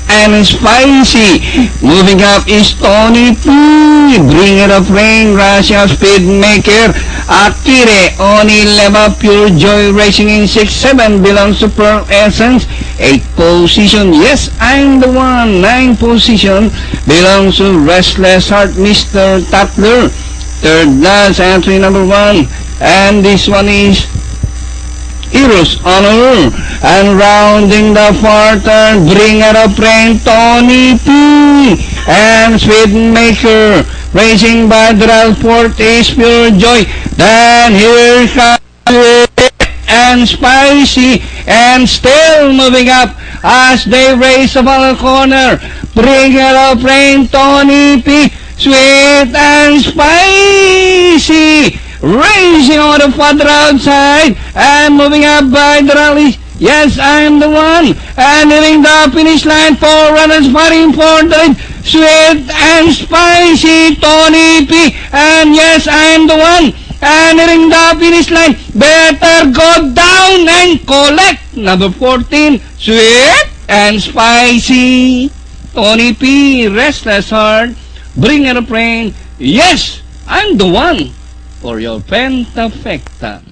and spicy. Moving up is Tony P. Bring It Up Rain, Russia Speedmaker. Akire, Oni Leva, Pure Joy Racing in 6-7 belongs to Pearl Essence. 8th position, yes, I'm the one. 9th position belongs to Restless Heart, Mr. Tatler. Third last entry number 1, and this one is Heroes Honor. And rounding the far turn, Bring It Up Rain, Tony P. And Speedmaker. Racing by Dralport is Pure Joy. Then here comes and Spicy, and still moving up as they race the final corner. Bring It Up Rain, Tony P. Sweet and Spicy racing on the further outside and moving up by the rally. Yes, I'm the one. And hitting the finish line, 4 runners fighting for the Sweet and Spicy, Tony P. And yes, I'm the one. And hitting the finish line, better go down and collect. Number 14, Sweet and Spicy, Tony P. Restless Heart, Bring It Up Rain. Yes, I'm the one for your Pentafecta.